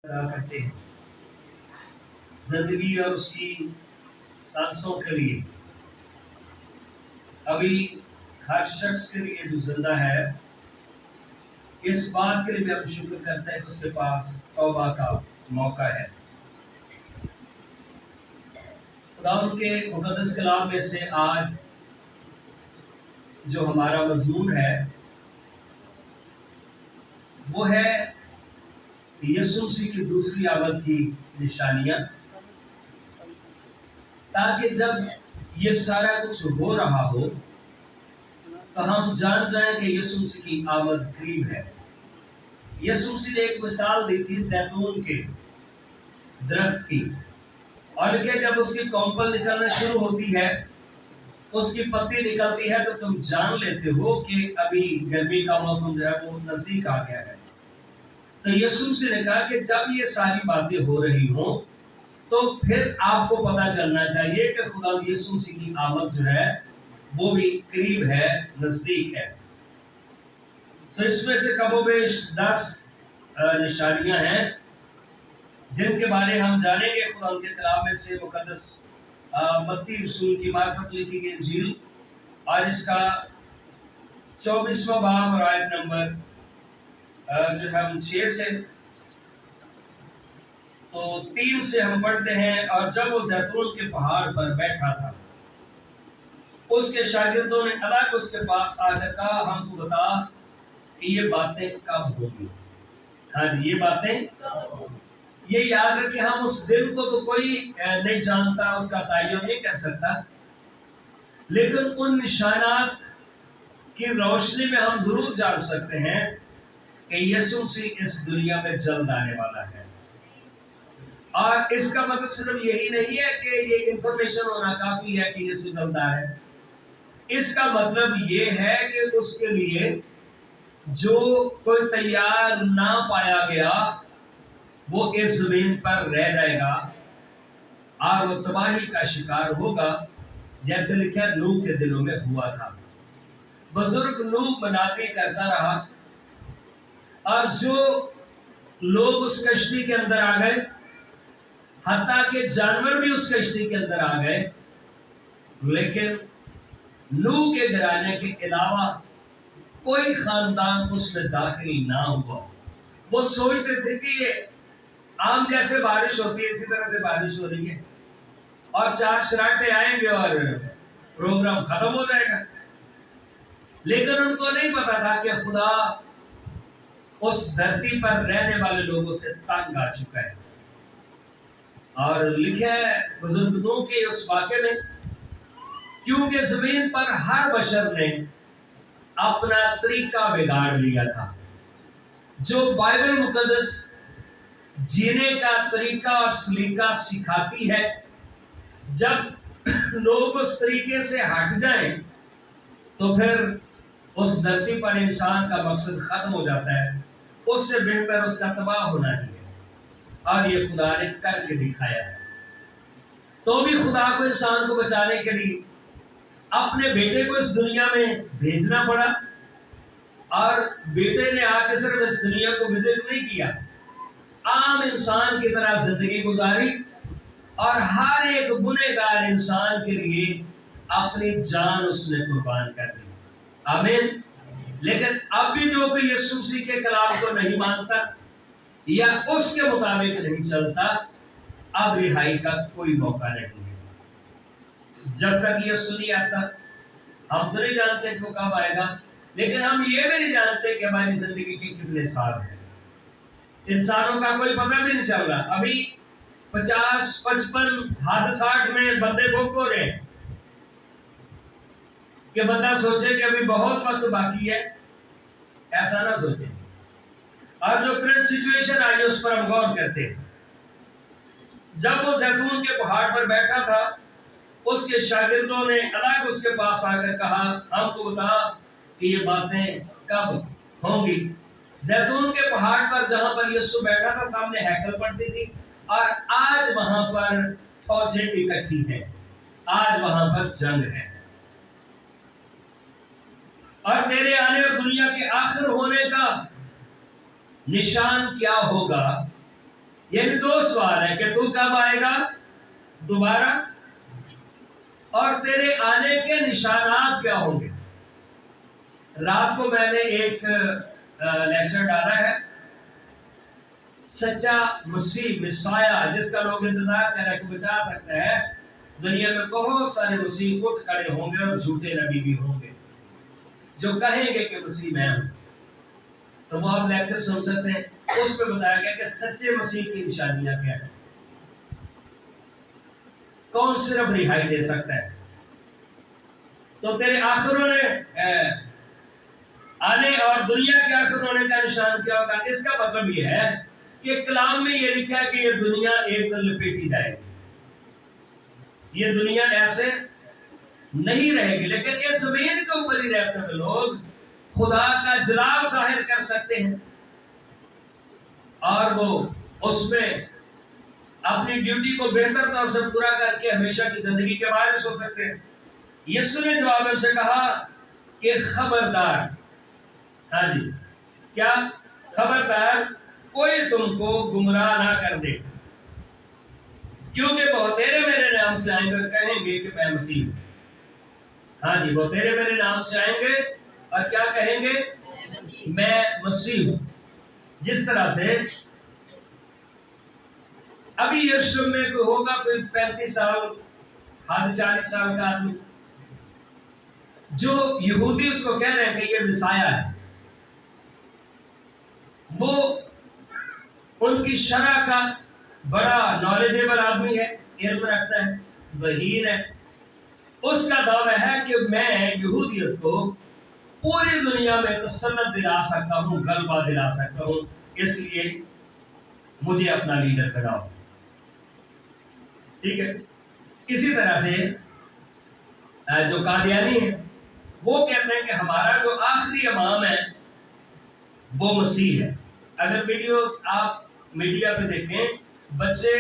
ادا کرتے ہیں زندگی اور اس کی سانسوں کے لیے. ابھی ہر شخص کے لیے جو زندہ ہے اس بات کے لیے بھی ہم شکر کرتے ہیں کہ اس کے پاس توبہ کا موقع ہے. خدا ان کے مقدس کلام میں سے آج جو ہمارا مضمون ہے وہ ہے یسوع مسیح کی دوسری آمد کی نشانیاں، تاکہ جب یہ سارا کچھ ہو رہا ہو تو ہم جان جائیں کہ یسوع مسیح کی آمد قریب ہے. یسوع مسیح نے ایک مثال دی تھی زیتون کے درخت کی، اور کہ جب اس کی کونپل نکلنا شروع ہوتی ہے، اس کی پتی نکلتی ہے، تو تم جان لیتے ہو کہ ابھی گرمی کا موسم جو ہے وہ نزدیک آ گیا ہے. تو یسوع مسیح نے کہا کہ جب یہ ساری باتیں ہو رہی ہوں تو پھر آپ کو پتا چلنا چاہیے کہ خدا یسوع مسیح کی آمد جو ہے وہ بھی قریب ہے، نزدیک ہے. اس میں سے کم و بیش 10 نشانیاں ہیں جن کے بارے ہم جانیں گے. خدا کے کلام میں سے مقدس متی رسول کی معرفت لکھی گئی انجیل، اور اس کا 24واں باب اور آیت نمبر جو ہم 6 سے تو 3 سے ہم پڑھتے ہیں. اور جب وہ زیتون کے پہاڑ پر بیٹھا تھا، اس کے شاگردوں نے الگ اس کے پاس آ کر کہا، ہم کو بتا کہ یہ باتیں کب ہوگی. ہاں جی، یہ باتیں یہ یاد رکھیں، ہم اس دن کو تو کوئی نہیں جانتا، اس کا تعین نہیں کر سکتا، لیکن ان نشانات کی روشنی میں ہم ضرور جان سکتے ہیں کہ یسوع مسیح اس دنیا میں جلد آنے والا ہے. اور اس کا مطلب صرف یہی نہیں ہے کہ یہ انفارمیشن ہونا کافی ہے کہ یسوع جلد آ ہے. اس کا مطلب یہ ہے کہ اس کے لیے جو کوئی تیار نہ پایا گیا وہ اس زمین پر رہ جائے گا اور وہ تباہی کا شکار ہوگا، جیسے لکھا نوح کے دنوں میں ہوا تھا. بزرگ نوح منادی کرتا رہا، اور جو لوگ اس کشتی کے اندر آ گئے، حتیٰ کہ جانور بھی اس کشتی کے اندر آ گئے، لیکن نوح کے گھرانے کے علاوہ کوئی خاندان اس میں داخل نہ ہوا. وہ سوچتے تھے کہ یہ عام جیسے بارش ہوتی ہے اسی طرح سے بارش ہو رہی ہے، اور 4 شراٹے آئیں گے اور پروگرام ختم ہو جائے گا. لیکن ان کو نہیں پتا تھا کہ خدا اس دھرتی پر رہنے والے لوگوں سے تنگ آ چکا ہے. اور لکھا ہے بزرگ نوح کے اس واقعے میں، کیونکہ زمین پر ہر بشر نے اپنا طریقہ بگاڑ لیا تھا. جو بائبل مقدس جینے کا طریقہ اور سلیقہ سکھاتی ہے، جب لوگ اس طریقے سے ہٹ جائیں تو پھر اس دھرتی پر انسان کا مقصد ختم ہو جاتا ہے. اس سے بہتر اس کا تباہ ہونا ہی ہے، اور یہ خدا نے کر کے دکھایا ہے. تو بھی خدا کو انسان کو بچانے کے لیے اپنے بیٹے کو اس دنیا میں بھیجنا پڑا، اور بیٹے نے آ کے صرف اس دنیا کو وزٹ نہیں کیا، عام انسان کی طرح زندگی گزاری، اور ہر ایک گنہگار انسان کے لیے اپنی جان اس نے قربان کر دی. آمین. لیکن اب بھی جو کوئی یسوع مسیح کے کلام کو نہیں مانتا یا اس کے مطابق نہیں چلتا، اب رہائی کا کوئی موقع نہیں ہے. جب تک یسوع نہیں آتا ہم تو نہیں جانتے کہ وہ کب آئے گا، لیکن ہم یہ بھی نہیں جانتے کہ ہماری زندگی کے کتنے سال ہیں. انسانوں کا کوئی پتہ بھی نہیں چل رہا. ابھی 50 55 حد 60 میں بندے بک ہو رہے ہیں کہ بندہ سوچے کہ ابھی بہت وقت باقی ہے. ایسا نہ سوچے. اور جو کرنٹ سچویشن آئی اس پر ہم غور کرتے ہیں. جب وہ زیتون کے پہاڑ پر بیٹھا تھا، اس کے شاگردوں نے الگ اس کے پاس آ کر کہا، ہم کو بتا کہ یہ باتیں کب ہوں گی. زیتون کے پہاڑ پر جہاں پر یسوع بیٹھا تھا سامنے ہیکل پڑتی تھی، اور آج وہاں پر فوجیں اکٹھی ہیں، آج وہاں پر جنگ ہے. اور میرے آنے اور دنیا کے آخر ہونے کا نشان کیا ہوگا؟ یعنی دو سوال ہے کہ تو کب آئے گا دوبارہ، اور تیرے آنے کے نشانات کیا ہوں گے۔ رات کو میں نے ایک لیکچر ڈالا ہے، سچا مسیح مسایہ جس کا لوگ انتظار کر رہے کہ بچا سکتا ہے۔ دنیا میں بہت سارے مسیح اٹھ کھڑے ہوں گے اور جھوٹے نبی بھی ہوں گے جو کہیں گے کہ مسیح میں ہوں، تو وہ آپ لیکچر سن سکتے ہیں۔ اس میں بتایا گیا کہ سچے مسیح کی نشانیاں کیا ہیں، کون صرف رہائی دے سکتا ہے۔ تو تیرے آخر ہونے آنے اور دنیا کے آخر ہونے کا نشان کیا ہوگا؟ اس کا مطلب یہ ہے کہ کلام میں یہ لکھا ہے کہ یہ دنیا ایک دن لپیٹی جائے گی، یہ دنیا ایسے نہیں رہے گی، لیکن اس زمین کے اوپر ہی رہتے ہوئے لوگ خدا کا جلال ظاہر کر سکتے ہیں اور وہ اس میں اپنی ڈیوٹی کو بہتر طور سے پورا کر کے ہمیشہ کی زندگی کے وارث ہو سکتے ہیں۔ یسوع نے جواب سے کہا کہ خبردار، ہاں جی کیا؟ خبردار کوئی تم کو گمراہ نہ کر دے، کیونکہ وہ تیرے میرے نام سے آئیں گے اور کہیں گے کہ میں مسیح ہوں۔ ہاں جی، وہ تیرے میرے نام سے آئیں گے اور کیا کہیں گے؟ میں مسیح ہوں۔ جس طرح سے ابھی یروشلم میں کوئی ہوگا کوئی 35 سال حد 40 سال کا آدمی، جو یہودی اس کو کہہ رہے ہیں کہ یہ مسایہ ہے، وہ ان کی شرع کا بڑا نالجیبل آدمی ہے، علم رکھتا ہے، ذہین ہے، اس کا دعویٰ ہے کہ میں یہودیت کو پوری دنیا میں تسلط دلا سکتا ہوں، غلبہ دلا سکتا ہوں، اس لیے مجھے اپنا لیڈر بناؤ۔ ٹھیک ہے، اسی طرح سے جو قادیانی ہے وہ کہتے ہیں کہ ہمارا جو آخری امام ہے وہ مسیح ہے۔ اگر ویڈیوز آپ میڈیا پہ دیکھیں، بچے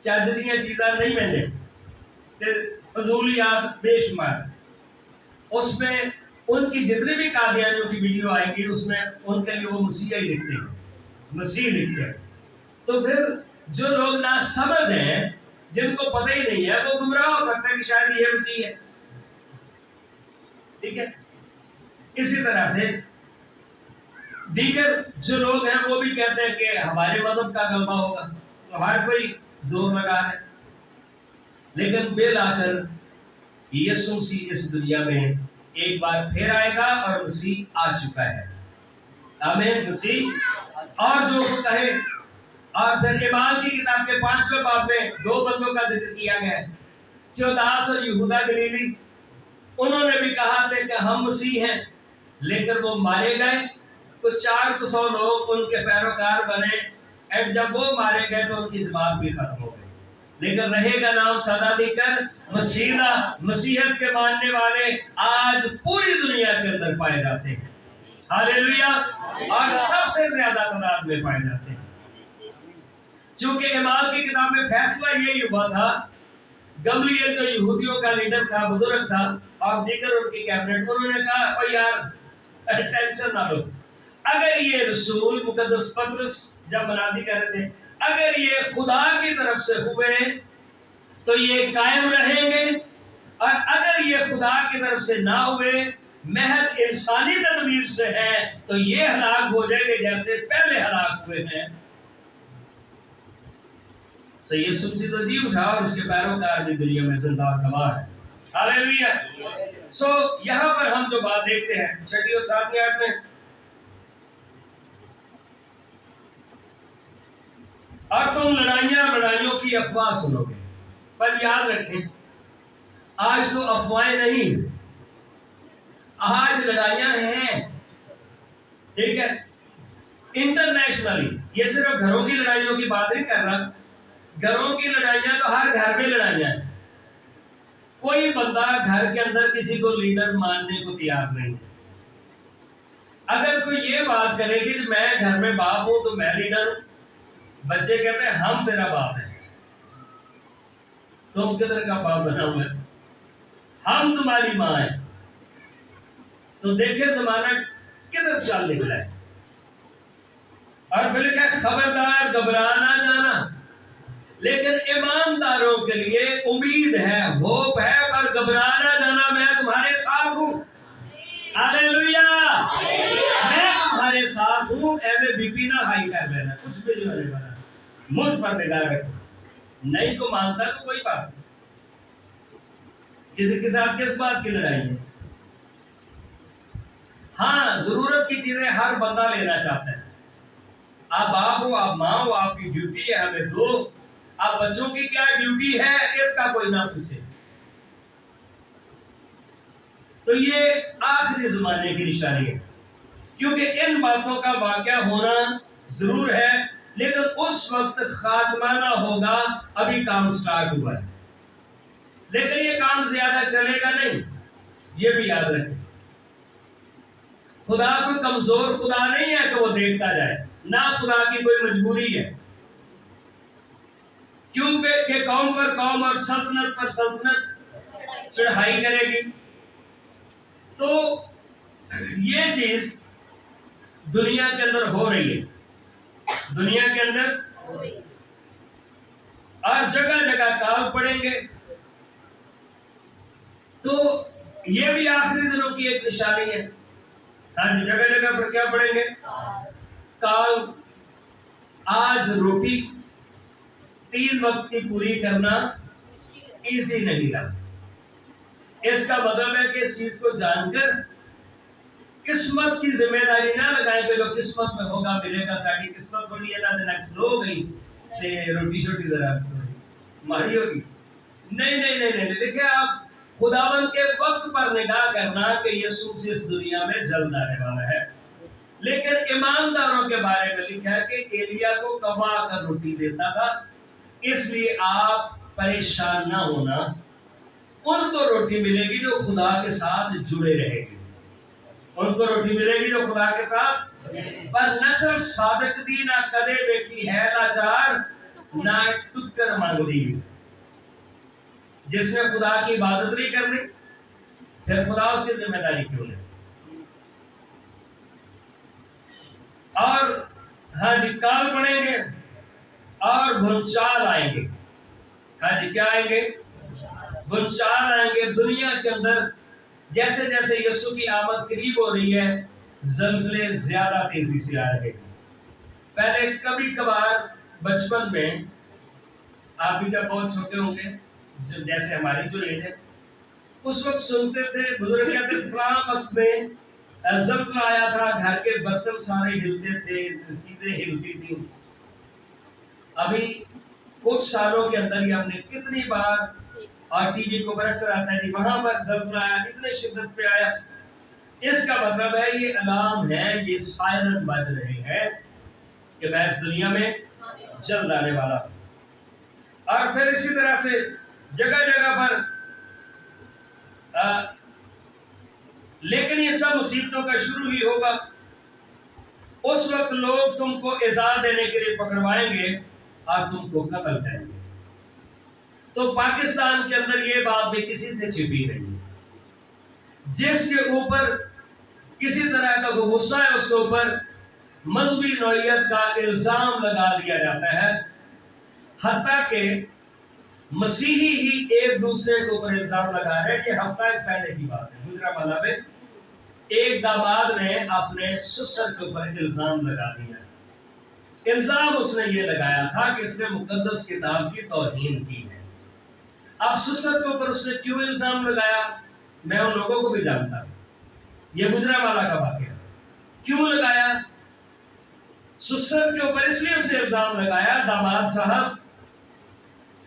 چاجدیاں چیزاں نہیں ملے، فضولیات بے شمار، اس میں ان کی جتنی بھی قادیانیوں کی ویڈیو آئے گی اس میں ان کے لیے وہ مسیح ہی لکھتے ہیں، مسیح لکھتے ہیں۔ تو پھر جو لوگ نہ سمجھ ہیں، جن کو پتہ ہی نہیں ہے، وہ گمراہ ہو سکتے ہیں کہ شاید یہ مسیح ہے۔ ٹھیک ہے، اسی طرح سے دیگر جو لوگ ہیں وہ بھی کہتے ہیں کہ ہمارے مذہب کا غلبہ ہوگا، تو ہر کوئی زور لگا ہے، لیکن بالآخر یسوع مسیح اس دنیا میں ایک بار پھر آئے گا اور مسیح آ چکا ہے۔ آمین، مسیح اور جو کہے۔ اور پھر ایمان کی کتاب کے 5ویں باب میں 2 بندوں کا ذکر کیا گیا ہے، تیوداس اور یہودا گلیلی۔ انہوں نے بھی کہا تھا کہ ہم مسیح ہیں، لیکن وہ مارے گئے، تو 400 لوگ ان کے پیروکار بنے، اور جب وہ مارے گئے تو ان کی جماعت بھی ختم ہو گئی، لیکن رہے گا نام سدا دے کر مسیحا۔ مسیحیت کے ماننے والے آج پوری دنیا کے اندر پائے جاتے ہیں، ہاللیلویا، اور سب سے زیادہ تعداد میں پائے جاتے ہیں، چونکہ امام کی کتاب میں فیصلہ یہی ہوا تھا۔ گملیل جو یہودیوں کا لیڈر تھا، بزرگ تھا، اور دیگر ان کی کیبنٹ، انہوں نے کہا او یار ٹینشن نہ لو، اگر یہ رسول مقدس پطرس جب منادی کر رہے تھے، اگر یہ خدا کی طرف سے ہوئے تو یہ قائم رہیں گے، اور اگر یہ خدا کی طرف سے نہ ہوئے، محض انسانی تدبیر سے ہیں، تو یہ ہلاک ہو جائیں گے جیسے پہلے ہلاک ہوئے ہیں۔ یسوع مسیح تو جی اٹھا اور اس کے پیروکار بھی دنیا میں زندہ اور گواہ ہے، ہاللیلویا۔ یہاں پر ہم جو بات دیکھتے ہیں 6 اور 7 آیت میں، اور تم لڑائیوں کی افواہ سنو گے، پر یاد رکھیں آج تو افواہیں نہیں، آج لڑائیاں ہیں، ٹھیک ہے، انٹرنیشنلی۔ یہ صرف گھروں کی لڑائیوں کی بات نہیں کر رہا، گھروں کی لڑائیاں تو ہر گھر میں لڑائیاں ہیں۔ کوئی بندہ گھر کے اندر کسی کو لیڈر ماننے کو تیار نہیں ہے۔ اگر کوئی یہ بات کرے کہ میں گھر میں باپ ہوں تو میں لیڈر ہوں، بچے کہتے ہیں ہم تیرا باپ ہیں، تم کدھر کا باپ بنا ہوا ہے، ہم تمہاری ماں ہیں، تو دیکھیں زمانہ کدھر چال نکلا ہے۔ اور پھر کہا خبردار گھبرانا لیکن ایمانداروں کے لیے امید ہے، ہوپ ہے، پر گھبرا نہ جانا، میں تمہارے ساتھ ہوں۔ ہاللیلویا، میں تمہارے ساتھ ہوں۔ بی پی نہ ہائی کر لینا، کچھ بھی نہیں ہونے والا، مجھ پر نگاہ رکھو۔ نہیں کو مانتا تو کوئی بات نہیں، کسی کے ساتھ کس بات کی لڑائی ہے؟ ہاں، ضرورت کی چیزیں ہر بندہ لینا چاہتا ہے۔ آپ باپ ہو، آپ ماں ہو، آپ کی ڈیوٹی ہے ہمیں دو۔ آپ بچوں کی کیا ڈیوٹی ہے اس کا کوئی نہ پوچھے۔ تو یہ آخری زمانے کی نشانی ہے، کیونکہ ان باتوں کا واقعہ ہونا ضرور ہے، لیکن اس وقت خاتمہ نہ ہوگا، ابھی کام سٹارٹ ہوا ہے، لیکن یہ کام زیادہ چلے گا نہیں، یہ بھی یاد رکھیں۔ خدا کوئی کمزور خدا نہیں ہے کہ وہ دیکھتا جائے، نہ خدا کی کوئی مجبوری ہے، کیونکہ کہ قوم پر قوم اور سلطنت پر سلطنت چڑھائی کرے گی۔ تو یہ چیز دنیا کے اندر ہو رہی ہے، دنیا کے اندر اور جگہ جگہ کال پڑیں گے۔ تو یہ بھی آخری دنوں کی ایک نشانی ہے۔ ہاں جی، جگہ جگہ پر کیا پڑیں گے؟ کال۔ آج روٹی 3 وقت کی پوری کرنا ایزی نہیں رہا۔ اس کا مطلب ہے کہ اس چیز کو جان کر قسمت کی ذمہ داری نہ لگائیں کہ جو قسمت میں ہوگا ملے گا، ساری قسمت تھوڑی ہے نا دن سلو ہو گئی روٹی شوٹی ذرا ماری ہوگی۔ نہیں نہیں نہیں نہیں، دیکھیں آپ خداوند کے وقت پر نگاہ کرنا کہ یسوع اس دنیا میں جلد آنے والا ہے۔ لیکن ایمانداروں کے بارے میں لکھا ہے کہ ایلیا کو کما کر روٹی دیتا تھا، اس لیے آپ پریشان نہ ہونا، ان کو روٹی ملے گی جو خدا کے ساتھ جڑے رہے گی، ان کو روٹی ملے گی جو خدا کے ساتھ۔ پر نسل صادق دی نہ کدے بیٹھی ہے لاچار، نہ ٹکر مانگ دی۔ جس نے خدا کی عبادت نہیں کرنی، پھر خدا اس کی ذمہ داری کیوں لے؟ اور ہاں جی، کال پڑیں گے اور بھونچال آئیں گے۔ ہاں جی، کیا آئیں گے؟ بھونچال آئیں گے۔ دنیا کے اندر جیسے جیسے یسوع کی آمد قریب ہو رہی ہے، زلزلے زیادہ تیزی سے آ رہے ہیں۔ پہلے کبھی کبھار بچپن میں، آپ بھی جب بہت چھوٹے ہوں گے، جیسے ہماری جو ایج ہے، اس وقت سنتے تھے بزرگ کہتے فلاں وقت میں زلزلہ آیا تھا، گھر کے برتن سارے ہلتے تھے، چیزیں ہلتی تھیں۔ ابھی کچھ سالوں کے اندر ہی ہم نے کتنی بار، اور ٹی وی کو برس آتا ہے جی وہاں پر زلزلہ آیا، اتنے شدت پہ آیا۔ اس کا مطلب ہے یہ الارم ہے، یہ سائرن بج رہے ہیں کہ میں اس دنیا میں جلد آنے والا ہوں۔ اور پھر اسی طرح سے جگہ جگہ پر لیکن یہ سب مصیبتوں کا شروع ہی ہوگا۔ اس وقت لوگ تم کو ایذا دینے کے لیے پکڑوائیں گے اور تم کو قتل کریں گے۔ تو پاکستان کے اندر یہ بات بھی کسی سے چھپی نہیں، جس کے اوپر کسی طرح کا غصہ ہے اس کے اوپر مذہبی نوعیت کا الزام لگا دیا جاتا ہے، حتیٰ کہ مسیحی ہی ایک دوسرے کے اوپر الزام لگا رہے ہیں۔ یہ ہفتہ ایک پہلے کی بات ہے، گجرانوالہ میں ایک داماد نے اپنے سسر کے اوپر الزام لگا دیا۔ الزام اس نے یہ لگایا تھا کہ اس نے مقدس کتاب کی توہین کی ہے۔ اب سسر کے اوپر اس نے کیوں الزام لگایا، میں ان لوگوں کو بھی جانتا ہوں، یہ گجرانوالہ کا واقعہ۔ کیوں لگایا؟ سسر کے اوپر اس لیے اس نے الزام لگایا، داماد صاحب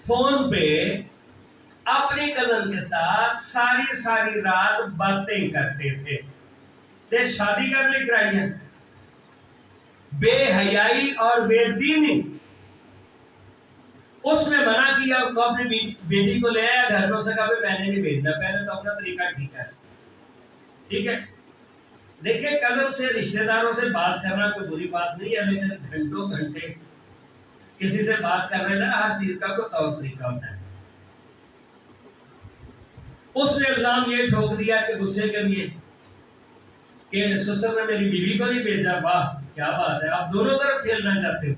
فون پہ اپنی کزن کے ساتھ ساری رات باتیں کرتے تھے۔ تے شادی کر لی کرائی ہے، بے حیائی اور بے دینی۔ اس نے منع کیا، تو اپنی بیٹی کو لے آیا گھر میں، اسے کہا میں نے نہیں بھیجنا، پہلے تو اپنا طریقہ ٹھیک ہے۔ دیکھیں، کزن سے رشتہ داروں سے بات کرنا کوئی بری بات نہیں ہے، لیکن گھنٹوں گھنٹے کسی سے بات کر رہے نا، ہر چیز کا کوئی طور طریقہ ہوتا ہے۔ اس نے الزام یہ ٹھوک دیا کہ غصے کے لیے کہ سسر نے میری بیوی کو نہیں بھیجا۔ واہ کیا بات ہے، آپ دونوں طرف کھیلنا چاہتے ہو۔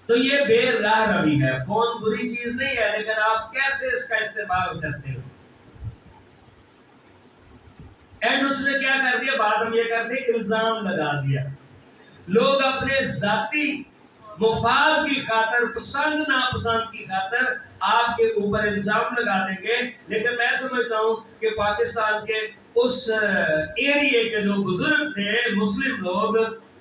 تو یہ بے راہ روی ہے. فون بری چیز نہیں ہے، لیکن آپ کیسے اس کا استعمال کرتے ہو. اینڈ اس نے کیا کر دیا، بعد میں یہ کرتے الزام لگا دیا. لوگ اپنے ذاتی مفاد کی خاطر، پسند ناپسند کی خاطر آپ کے اوپر الزام لگا دیں گے. لیکن میں سمجھتا ہوں کہ پاکستان کے اس ایریے کے جو بزرگ تھے مسلم لوگ،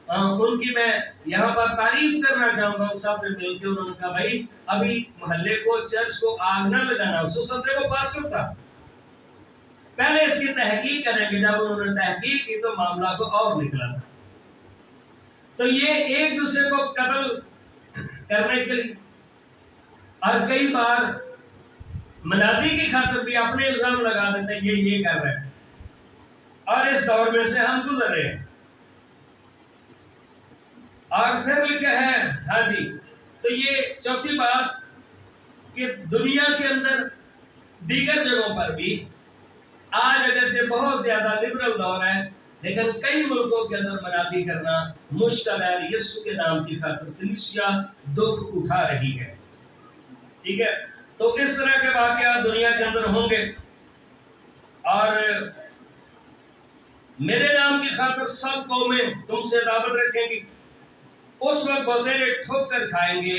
ان کی میں یہاں پر تعریف کرنا چاہوں گا. سب نے مل کے انہوں نے کہا بھائی ابھی محلے کو، چرچ کو آگ نہ لگانا. اس سطح کو پاسٹر تھا، پہلے اس کی تحقیق کریں گے. جب انہوں نے تحقیق کی تو معاملہ کو اور نکلا تھا. تو یہ ایک دوسرے کو قتل کرنے کے لیے اور کئی بار منادی کی خاطر بھی اپنے الزام لگا دیتے ہیں یہ کر رہے ہیں. اور اس دور میں سے ہم گزر رہے ہیں. اور پھر لکھا ہے، ہاں جی، تو یہ چوتھی بات کہ دنیا کے اندر دیگر جگہوں پر بھی آج اگرچہ بہت زیادہ لبرل دور ہے، لیکن کئی ملکوں کے اندر منادی کرنا مشکل ہے. یسوع کے نام کی خاطر کلیسیا دکھ اٹھا رہی ہے. ٹھیک ہے، تو اس طرح کے واقعات دنیا کے اندر ہوں گے. اور میرے نام کی خاطر سب قومیں تم سے دعوت رکھیں گی. اس وقت بتیرے ٹھوک کر کھائیں گے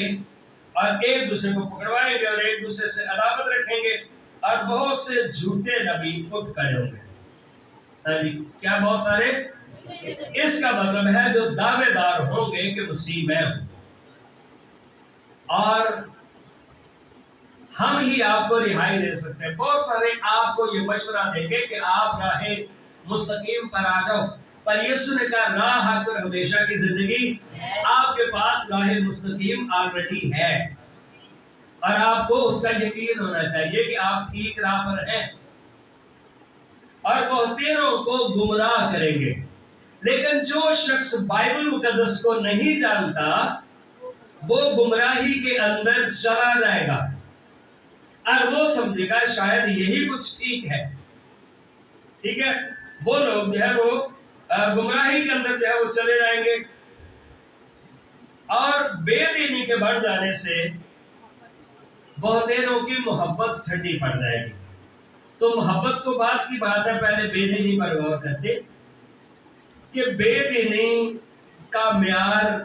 اور ایک دوسرے کو پکڑوائیں گے اور ایک دوسرے سے عداوت رکھیں گے اور بہت سے جھوٹے نبی اٹھ کھڑے ہوں گے. کیا بہت سارے؟ اس کا مطلب ہے جو دعوے دار ہوں گے کہ مسیح میں ہوں. اور ہم ہی آپ کو رہائی دے سکتے ہیں. بہت سارے آپ کو یہ مشورہ دیں گے کہ آپ راہ مستقیم پر آ جاؤ، پر یسوع نے کہا راہ حق اور ہمیشہ کی زندگی. آپ کے پاس راہ مستقیم آلریڈی ہے اور آپ کو اس کا یقین ہونا چاہیے کہ آپ ٹھیک راہ پر ہیں. اور بہتیروں کو گمراہ کریں گے. لیکن جو شخص بائبل مقدس کو نہیں جانتا وہ گمراہی کے اندر چلا جائے گا اور وہ سمجھے گا شاید یہی کچھ ٹھیک ہے. ٹھیک ہے، وہ لوگ جو ہے وہ گمراہی کے اندر جو ہے وہ چلے جائیں گے. اور بے دینی کے بڑھ جانے سے بہتیروں کی محبت ٹھنڈی پڑ جائے گی. تو محبت تو بعد کی بات ہے، پہلے بے دینی پر غور کرتے کہ بے دینی کا معیار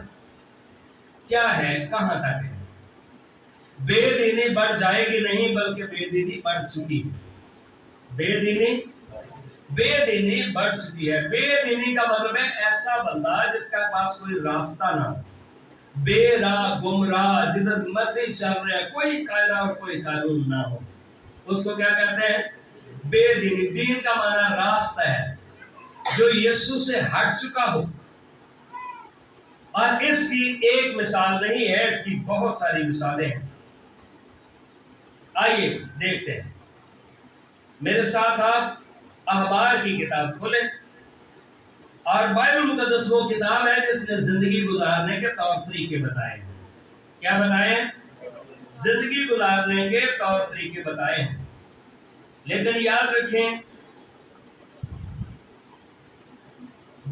کیا ہے، کہاں تک ہے. بے دینی بڑھ جائے گی نہیں، بلکہ بے دینی بڑھ چکی ہے. بے دینی بڑھ چکی ہے. بے دینی کا مطلب ہے ایسا بندہ جس کا پاس کوئی راستہ نہ ہو، بے راہ گمراہ، جدھر مرضی چل رہا ہے، کوئی قاعدہ اور کوئی قانون نہ ہو. اس کو کیا کہتے ہیں؟ بے دینی. دین کا معنی راستہ ہے جو یسوع سے ہٹ چکا ہو. اور اس کی ایک مثال نہیں ہے، اس کی بہت ساری مثالیں ہیں. آئیے دیکھتے ہیں. میرے ساتھ آپ اخبار کی کتاب کھولیں اور بائبل مقدس وہ کتاب ہے جس نے زندگی گزارنے کے طور طریقے بتائے ہیں. کیا بتائے ہیں؟ زندگی گزارنے کے طور طریقے بتائے ہیں. لیکن یاد رکھیں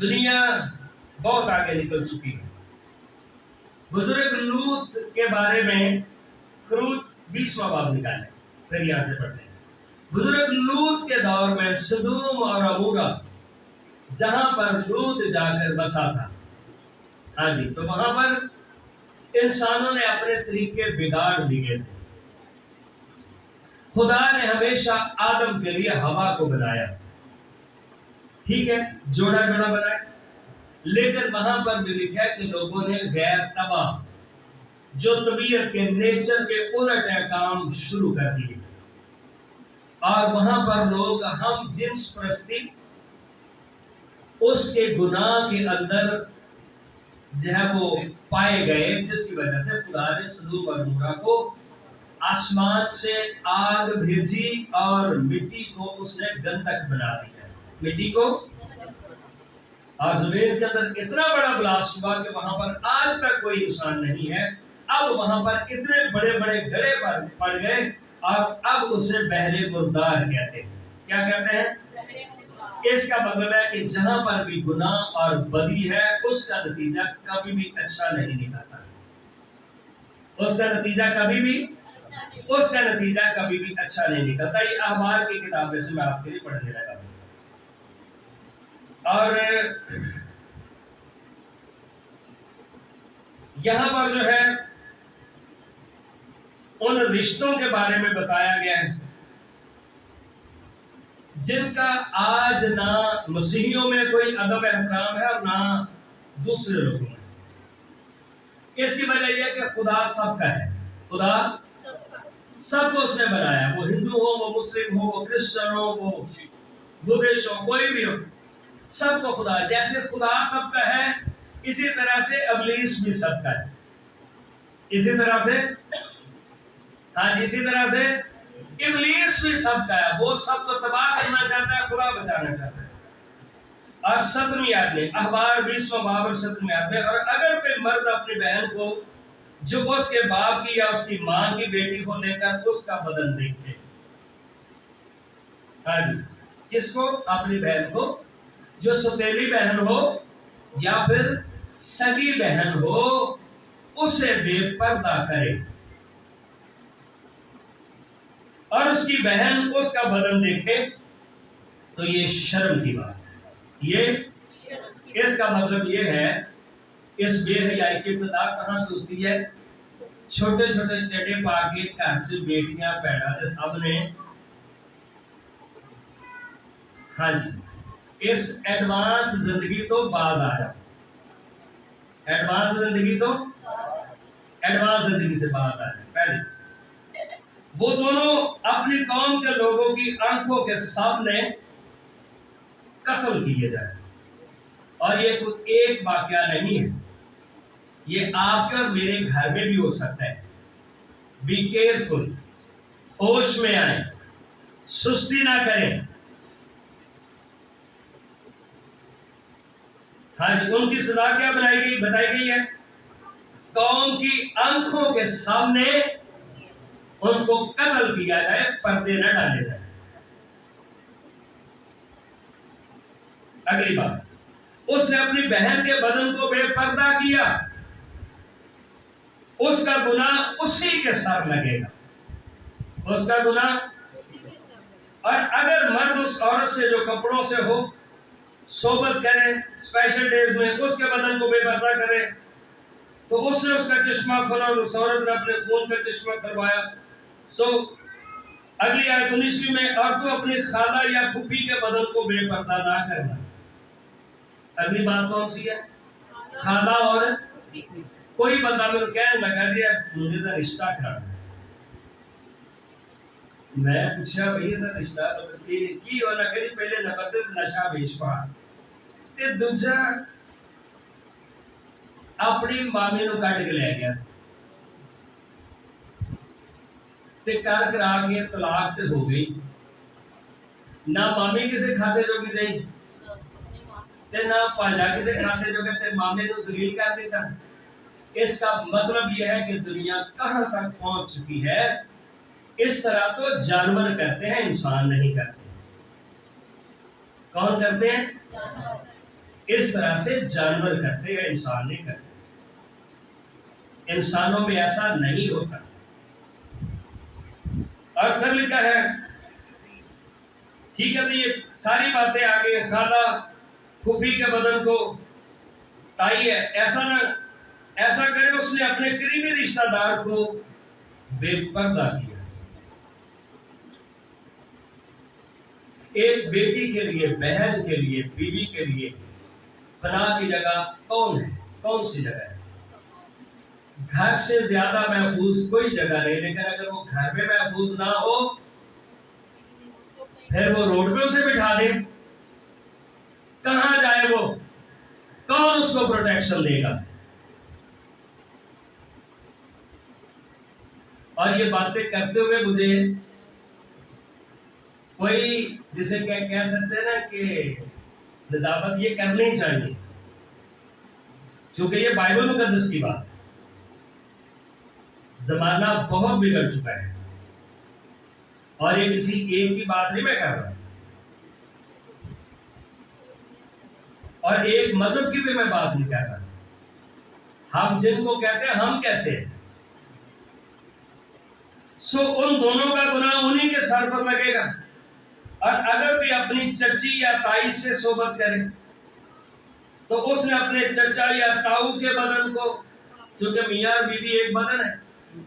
دنیا بہت آگے نکل چکی ہے. بزرگ لوط کے بارے میں خروج 20واں باب نکالیں، پھر یہاں سے پڑھتے ہیں. بزرگ لوط کے دور میں سدوم اور عمورہ جہاں پر لوط جا کر بسا تھا، ہاں جی، تو وہاں پر انسانوں نے اپنے طریقے بگاڑ دیے تھے. خدا نے ہمیشہ آدم کے لیے ہوا کو بنایا، ٹھیک ہے، جوڑا جوڑا بنایا. لیکن وہاں پر بھی لکھا ہے کہ لوگوں نے غیر تباہ جو طبیعت کے نیچر کے الٹ کام شروع کر دیے. اور وہاں پر لوگ ہم جنس پرستی اس کے گناہ کے اندر جو ہے وہ پائے گئے، جس کی وجہ سے خدا نے سدوم اور عمورہ کو آسمان سے آگ بھیجی اور مٹی کو اس نے گندک بنا دیا. مٹی کو اور زمین کے اندر اتنا بڑا بلاسٹ ہوا کہ وہاں پر آج تک کوئی انسان نہیں ہے. اب وہاں پر اتنے بڑے بڑے گڑھے پڑ گئے اور اب اسے بحر مردار کہتے ہیں. کیا کہتے ہیں؟ اس کا مطلب ہے کہ جہاں پر بھی گناہ اور بدی ہے اس کا نتیجہ کبھی بھی اچھا نہیں نکلتا. اس کا نتیجہ کبھی بھی اچھا نہیں نکلتا. یہ احبار کی کتاب میں سے میں آپ کے لیے پڑھنے لگا ہوں. اور یہاں پر جو ہے ان رشتوں کے بارے میں بتایا گیا ہے جن کا آج نہ مسیحیوں میں کوئی ادب احترام ہے اور نہ دوسرے لوگوں میں. اس کی وجہ یہ ہے کہ خدا سب کا ہے. خدا سب کو اس نے بنایا. وہ ہندو ہو، وہ مسلم ہو، وہ کرسچن ہو، وہ بدھسٹ ہو، کوئی بھی ہو، سب کو خدا. جیسے خدا سب کا ہے اسی طرح سے ابلیس بھی سب کا ہے. اسی طرح سے ابلیس بھی سب کا ہے. وہ سب کو تباہ کرنا چاہتا ہے، خدا بچانا چاہتا ہے. اور 17ویں آیت میں، احبار 20واں باب اور 17ویں آیت میں، اور اگر کوئی مرد اپنی بہن کو جو اس کے باپ کی یا اس کی ماں کی بیٹی کو لے کر اس کا بدن دیکھتے. ہاں جی، کس کو؟ اپنی بہن کو، جو سوتیلی بہن ہو یا پھر سگی بہن ہو، اسے بے پردہ کرے اور اس کی بہن اس کا بدن دیکھے تو یہ شرم کی بات ہے. اس کا مطلب یہ ہے اس بے حیائی کی ابتدا کہاں سے ہوتی ہے؟ چھوٹے چھوٹے چٹے پا کے گھر سے بیٹیاں پیدا تھے سب نے. ہاں جی، اس ایڈوانس زندگی تو بعد آیا. ایڈوانس زندگی سے بعد آیا. پہلے وہ دونوں اپنی قوم کے لوگوں کی آنکھوں کے سامنے قتل کیے جائے. اور یہ تو ایک واقعہ نہیں ہے، یہ آپ کے اور میرے گھر میں بھی ہو سکتا ہے. بی کیئرفل، ہوش میں آئیں، سستی نہ کریں. ہاں جی، ان کی سزا کیا بتائی گئی ہے؟ قوم کی آنکھوں کے سامنے ان کو قتل کیا جائے، پردے نہ ڈالے جائے. اگلی بات، اس نے اپنی بہن کے بدن کو بے پردہ کیا، اس کا گناہ اسی کے سر لگے گا. اس کا گناہ. اور اگر مرد اس عورت سے جو کپڑوں سے ہو صحبت کرے اسپیشل ڈیز میں، اس کے بدن کو بے پردہ کرے تو اس سے اس کا چشمہ کھلا اور اس عورت نے اپنے خون کا چشمہ کھلوایا. اگلی آیت 19ویں میں، اور تو اپنی خالہ یا پھوپھی کے بدن کو بے پردہ نہ کرنا. اگلی بات کون سی ہے؟ خالہ اور کوئی بندہ میرے کہنے لگا کہ مجھے تو رشتہ کرنا ہے. میں پوچھا بھئی یہ رشتہ کی ہونا کری؟ پہلے نمبر تے نشہ بیچوا تے دوجا اپنی مامی نو کٹ کے لے گیا تے کر کرا کے طلاق تے ہو گئی. نہ مامی کسے کھاتے جو کی رہی تے نہ پاجا کسے کھاتے جو کہ مامے نو ذلیل کر دیتا. اس کا مطلب یہ ہے کہ دنیا کہاں تک پہنچ چکی ہے. اس طرح تو جانور کرتے ہیں، انسان نہیں کرتے. کون کرتے ہیں؟ اس طرح سے جانور کرتے ہیں، انسان نہیں کرتے. انسانوں میں ایسا نہیں ہوتا. اور پھر لکھا ہے، ٹھیک ہے، تو یہ ساری باتیں آگے خالہ پھوپھی کے بدن کو تائی ہے. ایسا کرے اس نے اپنے قریبی رشتہ دار کو بے پردہ کیا. ایک بیٹی کے لیے، بہن کے لیے، بیوی کے لیے پناہ کی جگہ کون ہے؟ کون سی جگہ ہے؟ گھر سے زیادہ محفوظ کوئی جگہ نہیں. لیکن اگر وہ گھر میں محفوظ نہ ہو پھر وہ روڈ پہ اسے بٹھا دے، کہاں جائے وہ؟ کون اس کو پروٹیکشن دے گا؟ اور یہ باتیں کرتے ہوئے مجھے کوئی جسے کہہ سکتے ہیں نا کہ ندامت یہ کرنی چاہیے، کیونکہ یہ بائبل مقدس کی بات. زمانہ بہت بگڑ چکا ہے اور یہ کسی ایک کی بات نہیں میں کر رہا، اور ایک مذہب کی بھی میں بات نہیں کر رہا. ہم جن کو کہتے ہیں ہم کیسے ہیں؟ سو ان دونوں کا گناہ انہی کے سر پر لگے گا. اور اگر بھی اپنی چچی یا تائی سے صحبت کرے تو اس نے اپنے چچا یا تاؤ کے بدن کو، چونکہ میاں اور بیوی ایک بدن ہے،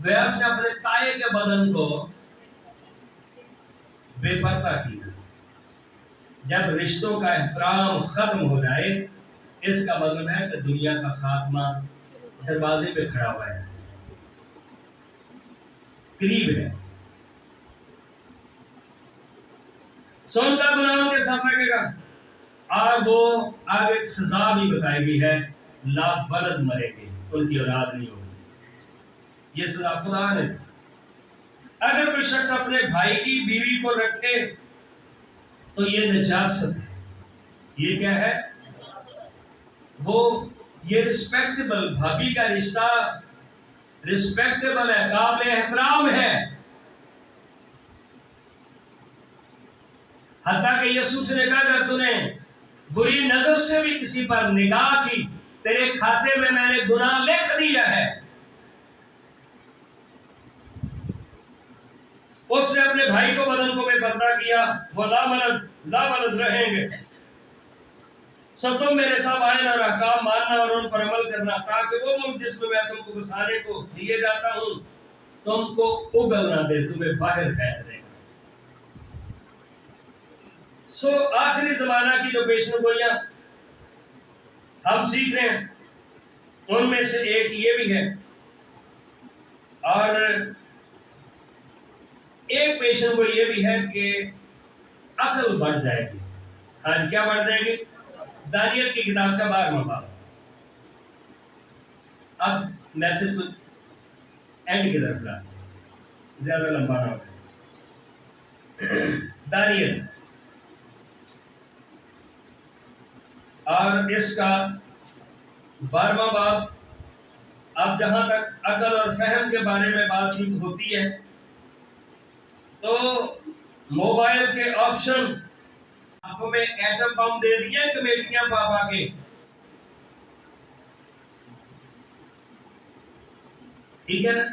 وہ اس نے اپنے تائے کے بدن کو بے پردہ کیا. جب رشتوں کا احترام ختم ہو جائے اس کا مطلب ہے کہ دنیا کا خاتمہ دروازے پہ کھڑا ہوا ہے، قریب ہے. سون کا گناہ ان کے ساتھ لگے گا. اور وہ آگے سزا بھی بتائی گئی ہے، لا ولد مرے گے، ان کی اولاد نہیں ہوگی. یہ سزا خدا نے. اگر کوئی شخص اپنے بھائی کی بیوی کو رکھے تو یہ نجاست ہے. یہ کیا ہے؟ وہ یہ رسپیکٹیبل بھابھی کا رشتہ رسپیکٹیبل ہے، قابل احترام ہے. حتیٰ کہ یسوع نے کہا اگر تو نے بری نظر سے بھی کسی پر نگاہ کی تیرے کھاتے میں نے گناہ لکھ دیا ہے. اس نے اپنے بھائی کو بدن کو بے پردہ کیا، وہ لا ولد رہیں گے. سب تم میرے ساتھ آئے اور احکام ماننا اور ان پر عمل کرنا، تاکہ وہ ملک جس میں میں تم کو بسانے کو دیے جاتا ہوں تم کو اگل نہ دے، تمہیں باہر پھینک دے. سو آخری زمانہ کی جو پیشن گوئیاں ہم سیکھ رہے ہیں ان میں سے ایک یہ بھی ہے، اور ایک پیشن گوئی یہ بھی ہے کہ عقل بڑھ جائے گی. آج کیا بڑھ جائے گی؟ دانیل کی کتاب کا 12واں باب. اب میسج کو اینڈ کی طرف لا، زیادہ لمبا نہ ہو. دانیل اور اس کا 12واں باب. اب جہاں تک عقل اور فہم کے بارے میں بات چیت ہوتی ہے تو موبائل کے آپشن ہاتھوں میں ایٹم بم دے دیے کمیٹیاں پا کے. ٹھیک ہے نا؟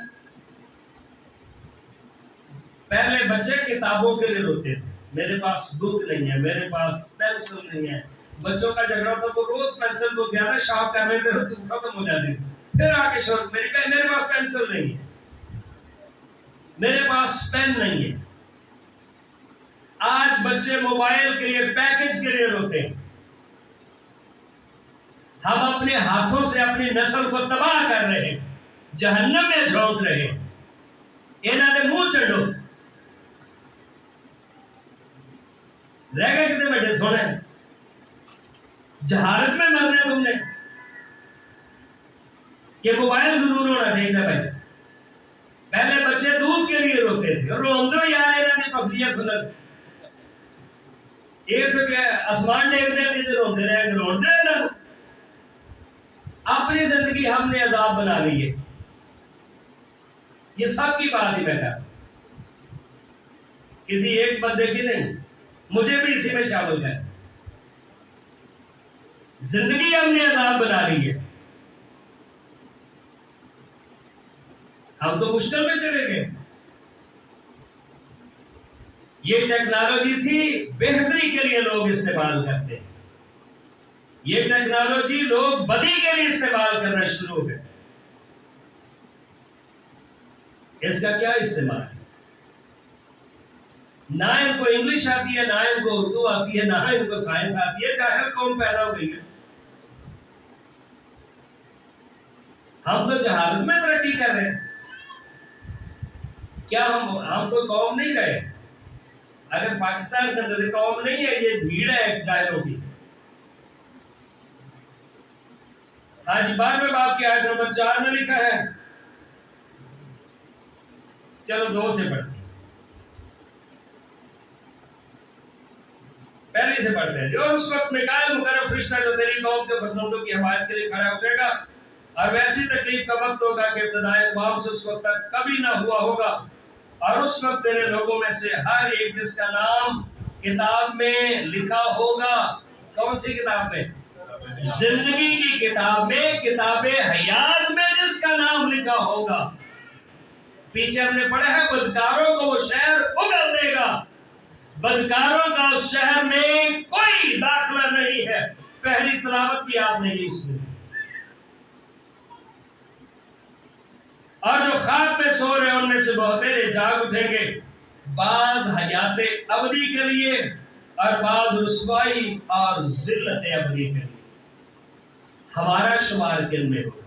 پہلے بچے کتابوں کے لیے روتے تھے، میرے پاس بک نہیں ہے، میرے پاس پینسل نہیں ہے. بچوں کا جھگڑا ہوتا تو روز پینسل کو زیادہ شارپ کر رہے تھے تو ختم ہو جاتی. پھر آ کے شور میرے پاس پینسل نہیں ہے، میرے پاس پین نہیں ہے. آج بچے موبائل کے لیے پیکج کے لیے روتے ہیں. ہم اپنے ہاتھوں سے اپنی نسل کو تباہ کر رہے ہیں، جہنم میں جھونک رہے ہیں. انہاں نے منہ چڑھو رہ گئے کتنے بیٹے سونے جہالت میں مر رہے تم نے کہ موبائل ضرور ہونا چاہیے تھا. پہلے بچے دودھ کے لیے روتے تھے اور روندو یار انہاں نے پسلیاں کھلن یہ تو کہ آسمان دیکھ دے کہ روندے رہے روندے رہے. اپنی زندگی ہم نے عذاب بنا لی ہے. یہ سب کی بات ہی میں کہتا ہوں، کسی ایک بندے کی نہیں، مجھے بھی اسی میں شامل ہے. زندگی ہم نے عذاب بنا لی ہے. ہم تو مشکل میں چلے گئے. یہ ٹیکنالوجی تھی بہتری کے لیے لوگ استعمال کرتے ہیں، یہ ٹیکنالوجی لوگ بدی کے لیے استعمال کرنا شروع ہو گئے. اس کا کیا استعمال ہے؟ نہ ان کو انگلش آتی ہے، نہ ان کو اردو آتی ہے، نہ ان کو سائنس آتی ہے. جاہل قوم پیدا ہو گئی ہے. ہم تو جہالت میں ترقی کر رہے ہیں. کیا ہم کوئی قوم نہیں رہے؟ اگر پاکستان کے اندر قوم نہیں ہے، یہ بھیڑ ہے جاہلوں کی. ہاں جی 12ویں باب کی آیت نمبر 4 میں لکھا ہے، چلو 2 سے پڑھتے ہیں، پہلی سے پڑھتے ہیں. اور اس وقت میکائیل مقرب فرشتہ جو تیری قوم کے فرزندوں کی حمایت کے لیے کھڑا اٹھے گا، اور ویسی تکلیف کا وقت ہوگا کہ ابتدائی اقوام سے اس وقت تک کبھی نہ ہوا ہوگا. اور اس وقت تیرے لوگوں میں سے ہر ایک جس کا نام کتاب میں لکھا ہوگا. کون سی کتاب میں؟ زندگی کی کتاب میں، کتاب حیات میں جس کا نام لکھا ہوگا. پیچھے ہم نے پڑھا ہے بدکاروں کو وہ شہر اگل دے گا، بدکاروں کا اس شہر میں کوئی داخلہ نہیں ہے۔ پہلی تلاوت بھی آپ نے اس میں، اور جو خواب میں سو رہے ہیں ان میں سے بہترے جاگ اٹھیں گے، بعض حیات ابدی کے لیے اور بعض رسوائی اور ذلت ابدی کے لیے۔ ہمارا شمار کن میں ہوگا؟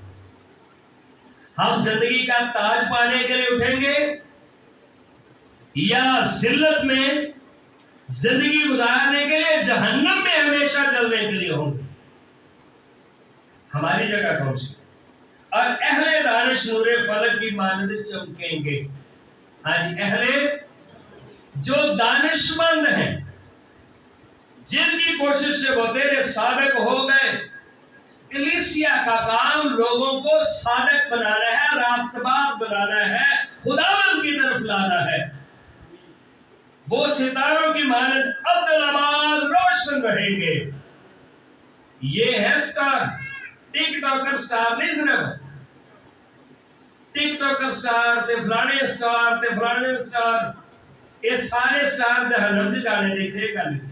ہم زندگی کا تاج پانے کے لیے اٹھیں گے یا ذلت میں زندگی گزارنے کے لیے جہنم میں ہمیشہ جلنے کے لیے ہوں گے؟ ہماری جگہ کون سی؟ اور اہل دانش نور فلک کی مانند چمکیں گے۔ ہاں جی، اہل جو دانش مند ہیں، جن کی کوشش سے بہترے صادق ہو گئے۔ کلیسیا کا کام لوگوں کو صادق بنانا ہے، راست باز بنانا ہے، خداوند کی طرف لانا ہے۔ وہ ستاروں کی مانند عدل آباد روشن رہیں گے۔ یہ ہے سٹار، ٹک ٹاکر سٹار نہیں، صرف ٹک ٹاکر سٹار تے فلانے سٹار تے فلانے سٹار، یہ سارے سٹار جہنم سے جانے دیکھے گا نہیں۔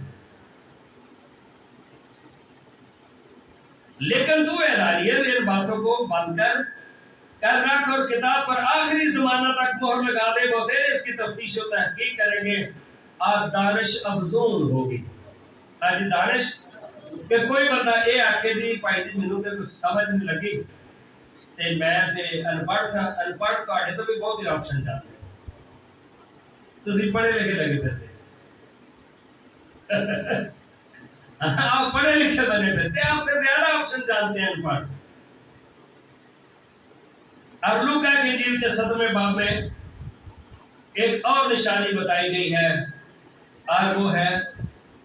لیکن تو اے دانیل ان باتوں کو بند کر رکھ اور کتاب پر آخری زمانہ تک مہر لگا دے، بہترے اس کی تفتیش و تحقیق کریں گے اور دانش افزون ہوگی۔ آج دانش کہ کوئی بندہ اے آکھے دی پائی دی مینوں تے کچھ سمجھ نہیں لگی تے میں تے انپڑھ تواڈے تو بھی بہت ہی آپشن جاندے تسی پڑھے لکھے لگے پھرتے آپ پڑھے لکھے بنے پھرتے، آپ سے زیادہ آپشن جانتے ہیں انپڑھ۔ اور لوکا کی انجیل کے 7ویں باب میں ایک اور نشانی بتائی گئی ہے، اور وہ ہے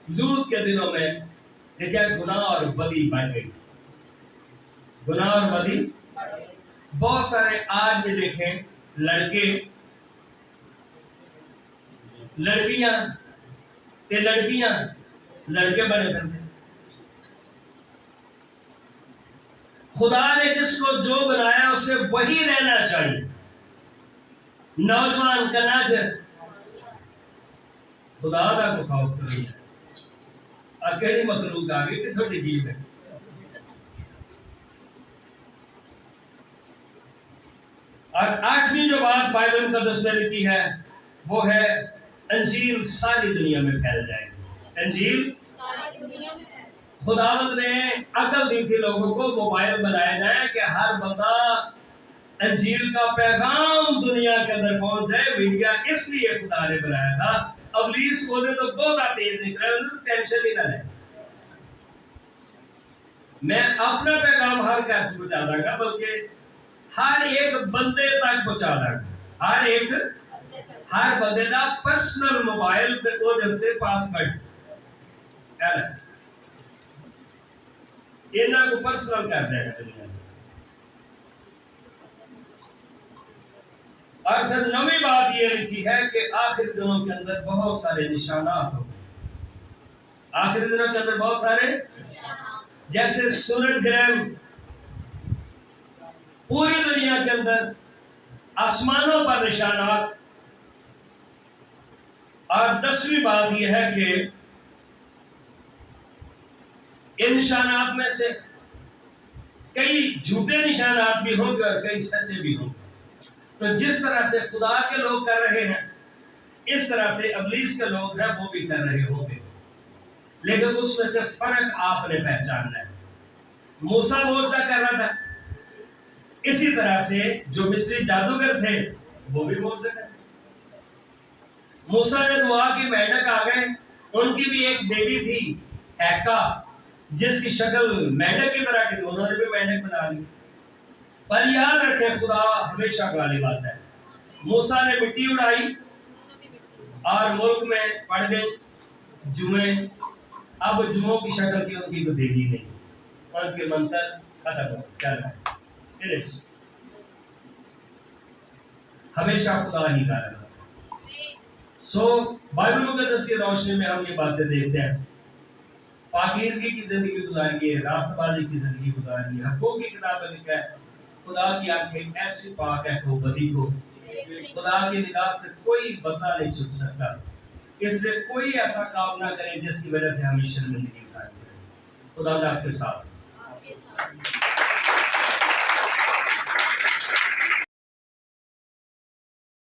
لوط کے دنوں میں دیکھیں گناہ اور بدی بڑھ گئی، گناہ اور بدی بہت سارے۔ آج بھی دیکھیں لڑکے لڑکیاں تے لڑکیاں لڑکے بڑے کرتے۔ خدا نے جس کو جو بنایا اسے وہی رہنا چاہیے۔ نوجوان کرنا چاہیے خدا دا کو خوف کرنا ہے۔ اکیلی مخلوق آ گئی کہ تھوڑی جیب ہے۔ اور 8ویں جو بات بائبل مقدس میں لکھی ہے وہ ہے انجیل ساری دنیا میں پھیل جائے گی۔ انجیل خداوند نے عقل دی تھی لوگوں کو، موبائل بنایا جائے کہ ہر بندہ انجیل کا پیغام دنیا کے اندر پہنچ جائے۔ میڈیا اس لیے خدا نے بنایا تھا۔ ابلیس کو تو بہت تیز نکلا، ٹینشن ہی نہ رہے، میں اپنا پیغام ہر گھر سے پہنچا دوں گا، بلکہ ہر ایک بندے تک پہنچا دوں گا۔ ہر بندے کا پرسنل موبائل پہ وہ دیتے پاسورڈ انہاں کو پرسنل کر دے گا دنیا میں۔ اور پھر 9ویں بات یہ لکھی ہے کہ آخر دنوں کے اندر بہت سارے نشانات ہوں گے۔ آخر دنوں کے اندر بہت سارے، جیسے سورج گرہن پوری دنیا کے اندر، آسمانوں پر نشانات۔ اور 10ویں بات یہ ہے کہ ان نشانات میں سے کئی جھوٹے نشانات بھی ہوں گے اور کئی سچے بھی ہوں گے۔ تو جس طرح سے خدا کے لوگ کر رہے ہیں اس طرح سے ابلیس کے لوگ ہیں وہ بھی کر رہے ہوں گے، لیکن اس میں سے فرق آپ نے پہچاننا ہے۔ موسیٰ معجزہ کر رہا تھا، اسی طرح سے جو مصری جادوگر تھے وہ بھی معجزہ کر رہے۔ موسیٰ نے دعا کی، مینڈک آ گئے، ان کی بھی ایک دیوی تھی ہیکا جس کی شکل مینڈک کی طرح کی، انہوں نے بھی مینڈک بنا لی۔ پر یاد رکھیں خدا ہمیشہ غالب آتا ہے۔ موسیٰ نے مٹی اڑائی اور ملک میں پڑ گئی جوئیں، اب جوؤں کی شکل کی ان کی کوئی دیوی نہیں، ان کے منتر ختم ہو چل رہے ہیں۔ ہمیشہ خدا ہی کا رہا۔ سو بائبل مقدس کی روشنی میں ہم یہ باتیں دیکھتے ہیں، پاکیزگی کی زندگی گزاریے، راست بازی کی زندگی گزاریے۔ حقوق کی کتاب میں لکھا ہے خدا کی آنکھیں ایسی پاک ہے کہ وہ بدی کو خدا کی نگاہ سے کوئی بدلہ نہیں چھپ سکتا. اس لیے کوئی ایسا کام نہ کرے جس کی وجہ سے ہمیں شرمندگی اٹھانی پڑے. خدا آپ کے ساتھ.